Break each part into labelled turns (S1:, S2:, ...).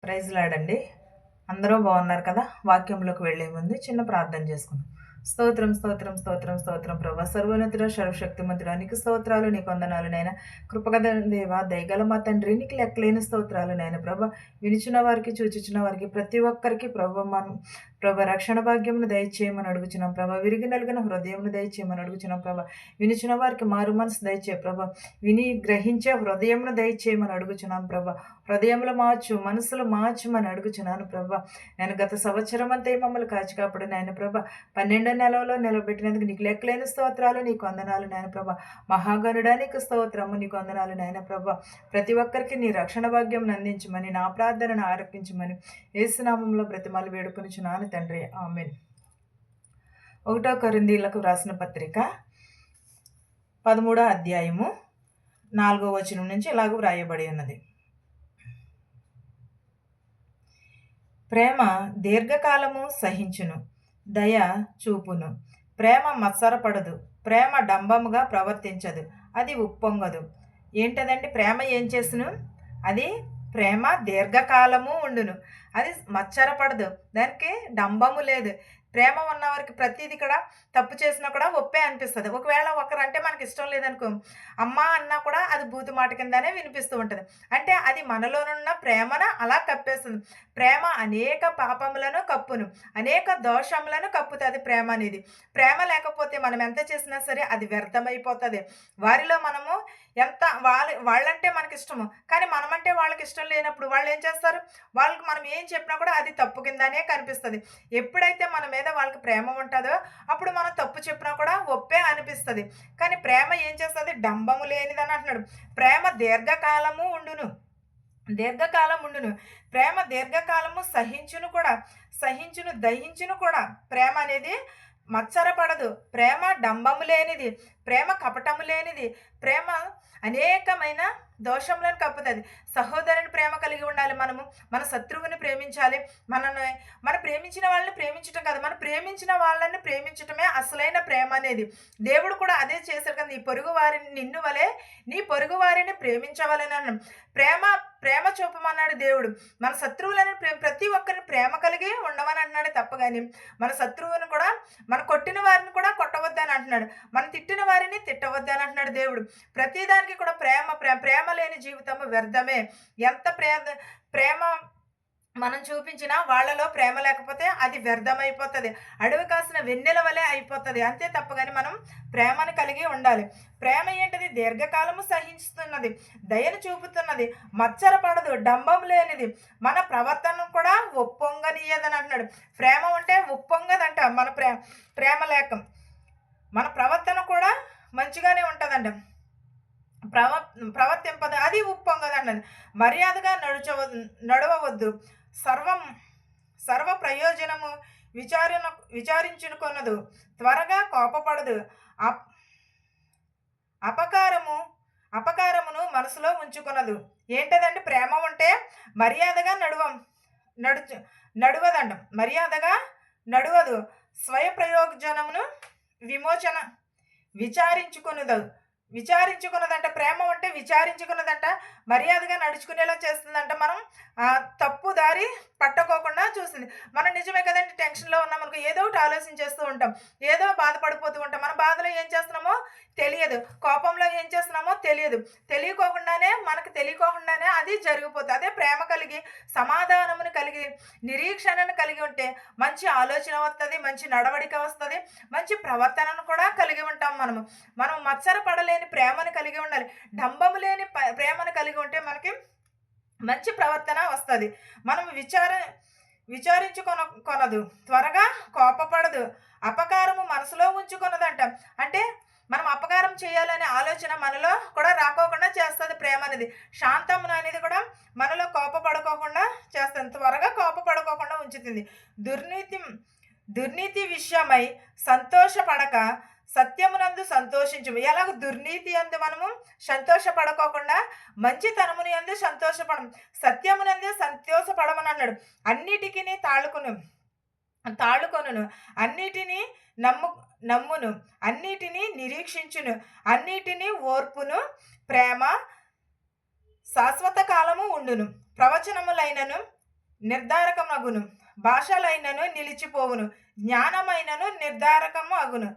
S1: Praise lord. అందరూ బాగున్నారు కదా? వాక్యంలోకి వెళ్ళే ముందు చిన్న ప్రార్థన చేసుకుందాం. స్తోత్రం స్తోత్రం స్తోత్రం స్తోత్రం ప్రభా, సర్వోన్నతుడ సర్వశక్తిమంతుడా, నీకు స్తోత్రాలు, నీకు వందనాలు నైనా. కృపగల దేవా, దయగల మా తండ్రి, నీకు లెక్కలేని స్తోత్రాలు నైనా ప్రభా. వినిచిన వారికి, చూచుచున్న వారికి, ప్రతి ఒక్కరికి ప్రభా, మనం ప్రభా రక్షణ భాగ్యమును దయచేయమని అడుగుచున్నాం ప్రభా. విరిగి నలిగిన హృదయమును దయచేయమని అడుగుచున్నాం ప్రభా. వినిచిన వారికి మారు మనసు దయచే ప్రభా. విని గ్రహించే హృదయమును దయచేయమని అడుగుచున్నాం ప్రభా. హృదయములు మార్చు, మనసులు మార్చమని అడుగుచున్నాను ప్రభా. నేను గత సంవత్సరం అంతా మమ్మల్ని కాచి కాపాడు నాయన ప్రభా. 12వ నెలలో నిలబెట్టినందుకు నీకు లెక్కలేని స్తోత్రాలు, నీకు వందనాలు నాయన ప్రభా. మహాగణుడా నీకు స్తోత్రము, నీకు వందనాలు నాయన ప్రభా. ప్రతి ఒక్కరికి నీ రక్షణ భాగ్యం అందించమని, నా ప్రార్థనను ఆరపించమని యేసునామంలో బ్రతిమాలు వేడుకొనిచున్నాను తండ్రి, ఆమేన్. 1 కొరింథీయులకు రాసిన పత్రిక 13వ అధ్యాయము 4వ వచనం నుంచి ఇలాగ వ్రాయబడి ఉన్నది. ప్రేమ దీర్ఘకాలము సహించును, దయ చూపును. ప్రేమ మత్సరపడదు, ప్రేమ డంబముగా ప్రవర్తించదు, అది ఉప్పొంగదు. ఏంటదండి ప్రేమ ఏం చేసును? అది ప్రేమ దీర్ఘకాలము ఉండును, అది మత్సరపడదు, దానికి డంబము లేదు. ప్రేమ ఉన్నవారికి ప్రతిదీ కూడా తప్పు చేసినా కూడా ఒప్పే అనిపిస్తుంది. ఒకవేళ ఒకరు అంటే మనకి ఇష్టం లేదనుకో, అమ్మ అన్నా కూడా అది బూతు మాట కిందనే వినిపిస్తూ ఉంటుంది. అంటే అది మనలోనున్న ప్రేమను అలా కప్పేస్తుంది. ప్రేమ అనేక పాపములను కప్పును, అనేక దోషములను కప్పుతుంది ప్రేమ అనేది. ప్రేమ లేకపోతే మనం ఎంత చేసినా సరే అది వ్యర్థమైపోతుంది. వారిలో మనము ఎంత వాళ్ళంటే మనకి ఇష్టము, కానీ మనమంటే వాళ్ళకి ఇష్టం లేనప్పుడు వాళ్ళు ఏం చేస్తారు? వాళ్ళకి మనం ఏం చెప్పినా కూడా అది తప్పు కిందనే కనిపిస్తుంది. ఎప్పుడైతే మన మీద వాళ్ళకి ప్రేమ ఉంటుందో అప్పుడు మనం తప్పు చెప్పినా కూడా ఒప్పే అనిపిస్తుంది. కానీ ప్రేమ ఏం చేస్తుంది? డంబము లేనిదని అంటున్నాడు. ప్రేమ దీర్ఘకాలము ఉండును, దీర్ఘకాలం ఉండును. ప్రేమ దీర్ఘకాలము సహించును కూడా, సహించును దహించును కూడా. ప్రేమ అనేది మత్సరపడదు, ప్రేమ డంబము లేనిది, ప్రేమ కపటము లేనిది, ప్రేమ అనేకమైన దోషములను కప్పుతుంది. సహోదరుని ప్రేమ కలిగి ఉండాలి. మన శత్రువుని ప్రేమించాలి. మన ప్రేమించిన వాళ్ళని ప్రేమించటం కాదు, మనం ప్రేమించిన వాళ్ళని ప్రేమించటమే అసలైన ప్రేమ అనేది. దేవుడు కూడా అదే చేశాడు కదా, నీ పొరుగు వారిని నిన్ను వలె నీ పొరుగు వారిని ప్రేమించవలెనని. ప్రేమ చూపమన్నాడు దేవుడు. మన శత్రువులని ప్రతి ఒక్కరిని ప్రేమ కలిగి ఉండమని అంటున్నాడు తప్ప కానీ మన శత్రువుని కూడా, మన కొట్టిన వారిని కూడా కొట్టవద్దని అంటున్నాడు, మనం తిట్టిన వారిని తిట్టవద్దని అంటున్నాడు దేవుడు. ప్రతిదానికి కూడా ప్రేమ లేని జీవితము వ్యర్థమే. ఎంత ప్రేమ మనం చూపించినా వాళ్ళలో ప్రేమ లేకపోతే అది వ్యర్థమైపోతుంది. అడవి కాసిన వెన్నెల వలె అయిపోతుంది. అంతే తప్ప కానీ మనం ప్రేమను కలిగి ఉండాలి. ప్రేమ ఏంటిది? దీర్ఘకాలము సహిస్తున్నది, దయను చూపుతున్నది, మత్సరపడదు, డంబం లేనిది, మన ప్రవర్తన కూడా ఒప్పొంగనీయదని అంటున్నాడు. ప్రేమ ఉంటే ఒప్పొంగదంట. మన ప్రేమ లేక మన ప్రవర్తన కూడా మంచిగానే ఉంటుందంట. ప్రవర్తింపదు, అది ఉప్పొంగదన్నది. మర్యాదగా నడవవద్దు, సర్వ ప్రయోజనము విచారించుకొనదు, త్వరగా కోపపడదు, అపకారమును మనసులో ఉంచుకొనదు. ఏంటదండి? ప్రేమ ఉంటే మర్యాదగా నడువదండం, మర్యాదగా నడువదు, స్వయ ప్రయోజనమును విచారించుకున్నదంట. ప్రేమ ఉంటే విచారించుకున్నదంట, మర్యాదగా నడుచుకునేలా చేస్తుందంట. మనం తప్పు దారి పట్టుకోకుండా చూస్తుంది. మనం నిజమే కదండి, టెన్షన్లో ఉన్నాం అనుకో, ఏదో ఒకటి ఆలోచించేస్తూ ఉంటాం, ఏదో బాధపడిపోతూ ఉంటాం. మన బాధలో ఏం చేస్తున్నామో తెలియదు, కోపంలో ఏం చేస్తున్నామో తెలియదు. మనకు తెలియకోకుండానే అది జరిగిపోతుంది. అదే ప్రేమ కలిగి, సమాధానమును కలిగి, నిరీక్షణను కలిగి ఉంటే మంచి ఆలోచన వస్తుంది, మంచి నడవడిక వస్తుంది, మంచి ప్రవర్తనను కూడా కలిగి ఉంటాం. మనం మత్సరపడలేని ప్రేమను కలిగి ఉండాలి. డంబము లేని ప్రేమను కలిగి ఉంటే మనకి మంచి ప్రవర్తన వస్తుంది. మనం విచారించుకొనదు, త్వరగా కోపపడదు, అపకారము మనసులో ఉంచుకొనదంట. అంటే మనం అపకారం చేయాలనే ఆలోచన మనలో కూడా రాకోకుండా చేస్తుంది ప్రేమ అనేది. శాంతమును అనేది కూడా మనలో కోపపడుకోకుండా చేస్తుంది, త్వరగా కోపపడుకోకుండా ఉంచుతుంది. దుర్నీతి విషయమై సంతోషపడక సత్యమునందు సంతోషించు. ఎలాగ దుర్నీతి అందు మనము సంతోషపడుకోకుండా మంచితనముని అందు సత్యమునందు సంతోషపడమని అన్నాడు. అన్నిటికీ తాళుకొనును, అన్నిటినీ నమ్మును, అన్నిటినీ నిరీక్షించును, అన్నిటినీ ఓర్పును. ప్రేమ శాశ్వత కాలము ఉండును. ప్రవచనములైనను నిర్ధారకమగును. భాషలైనను నిలిచిపోవును. జ్ఞానమైనను నిర్ధారకము అగును.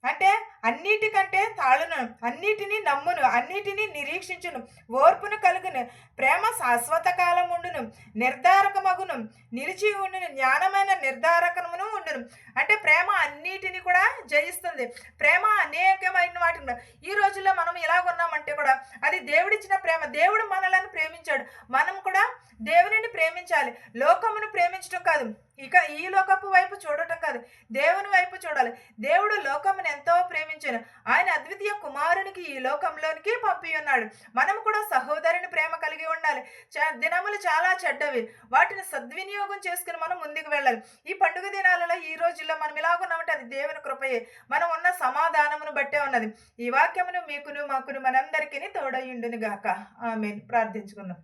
S1: అంటే అన్నిటికంటే తాళును, అన్నిటినీ నమ్మును, అన్నిటినీ నిరీక్షించును, ఓర్పును కలుగును. ప్రేమ శాశ్వత కాలముండును, నిర్ధారకమగును, నిలిచి ఉండును, జ్ఞానమైన నిర్ధారకమును ఉండును. అంటే ప్రేమ అన్నిటిని కూడా జయిస్తుంది. ప్రేమ అనేకమైన వాటిని ఈ రోజుల్లో మనం ఎలాగున్నామంటే కూడా అది దేవుడిచ్చిన ప్రేమ. దేవుడు మనలను ప్రేమించాడు, మనం కూడా దేవునిని ప్రేమించాలి. లోకమును ప్రేమించడం కాదు, ఇక ఈ లోకపు వైపు చూడటం కాదు, దేవుని వైపు చూడాలి. దేవుడు లోకమును ఎంతో ప్రేమించాను, ఆయన అద్వితీయ కుమారునికి ఈ లోకంలోనికి పంపి ఉన్నాడు. మనం కూడా సహోదరుని ప్రేమ కలిగి ఉండాలి. దినములు చాలా చెడ్డవి, వాటిని సద్వినియోగం చేసుకుని మనం ముందుకు వెళ్ళాలి. ఈ పండుగ దినాలలో ఈ రోజుల్లో మనం ఇలాగున్నామంటే అది దేవుని కృపయే, మనం ఉన్న సమాధానమును బట్టే ఉన్నది. ఈ వాక్యమును మీకును మాకును మనందరికీ తోడయుండును గాక. ఆమేన్. ప్రార్థించుకుందాం.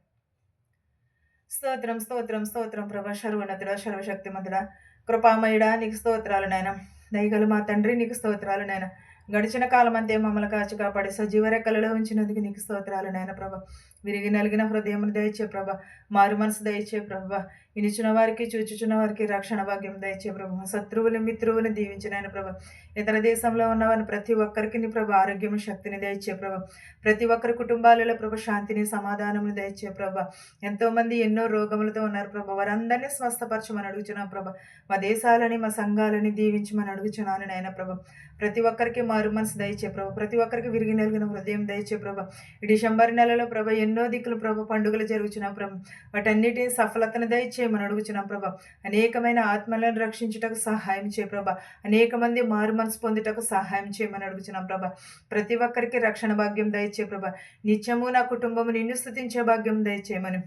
S1: స్తోత్రం స్తోత్రం స్తోత్రం ప్రభా, సర్వోన్నతుడా, సర్వశక్తిమంతుడా, కృపామయుడా, నీకు స్తోత్రాలు నాయన. దయగల మా తండ్రి, నీకు స్తోత్రాలు నాయన. గడిచిన కాలం అంతే మమ్మల్ని కాచి కాపాడి సజీవ రెక్కలలో ఉంచినందుకు నీకు స్తోత్రాలు నాయన ప్రభా. విరిగి నలిగిన హృదయమును దయచే ప్రభా, మారు మనసు దయచే ప్రభా. వినిచున్న వారికి చూచుచున్న వారికి రక్షణ భాగ్యం దయచే ప్రభా. శత్రువులు మిత్రువుని దీవించినాయన ప్రభా. ఇతర దేశంలో ఉన్నవారిని ప్రతి ఒక్కరికి నీ ప్రభా ఆరోగ్యం శక్తిని దయచే ప్రభా. ప్రతి ఒక్కరి కుటుంబాలలో ప్రభా శాంతిని సమాధానమును దయచే ప్రభా. ఎంతోమంది ఎన్నో రోగములతో ఉన్నారు ప్రభా, వారందరినీ స్వస్థపరచమని అడుగుచున్నాం ప్రభా. మా దేశాలని మా సంఘాలని దీవించమని అడుగుచున్నాను నాయన ప్రభా. ప్రతి ఒక్కరికి మారు మనసు దయచే ప్రభా. ప్రతి ఒక్కరికి విరిగి నలిగిన హృదయం దయచే ప్రభా. ఈ డిసెంబర్ నెలలో ప్రభా ఎన్నో దిక్కులు ప్రభా పండుగలు జరుగుచున్నాం ప్రభా. వాటన్నిటిని సఫలతను దయచేయమని అడుగుచున్నాం ప్రభా. అనేకమైన ఆత్మలను రక్షించుటకు సహాయం చేయ ప్రభా. అనేక మంది మారు మనసు పొందుటకు సహాయం చేయమని అడుగుచున్నాం ప్రభా. ప్రతి ఒక్కరికి రక్షణ భాగ్యం దయచే ప్రభా. నిత్యము నా కుటుంబము నిన్ను స్తుతించే భాగ్యం దయచేయమని,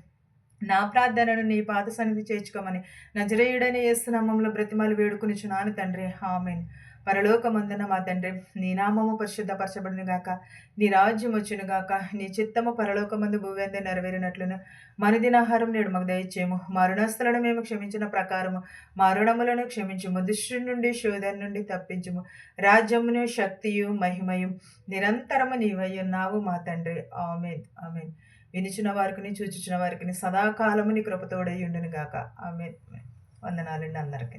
S1: నా ప్రార్థనను నీ పాద సన్నిధి చేర్చుకోమని నజరేయుడని యేసు నామములో బ్రతిమాలు వేడుకొనిచున్నాను తండ్రి. ఆమేన్. పరలోకమందున మా తండ్రి, నీ నామము పరిశుద్ధపరచబడును గాక, నీ రాజ్యం వచ్చును గాక, నీ చిత్తము పరలోకమందు భూవేందు నెరవేరినట్లును మనుదినాహారం నేడు మాకు దయచేయము. మా రుణస్థులను మేము క్షమించిన ప్రకారము మా రుణములను క్షమించుము. దుష్టు నుండి శోధన నుండి తప్పించుము. రాజ్యమును శక్తియు మహిమయు నిరంతరము నీవై ఉన్నావు మా తండ్రి. ఆమేన్. ఆమేన్. వినిచిన వారికి చూచుచున్న వారికి సదాకాలము నీ కృపతోడై ఉండును గాక. ఆమేన్. వందనాలండి అందరికీ.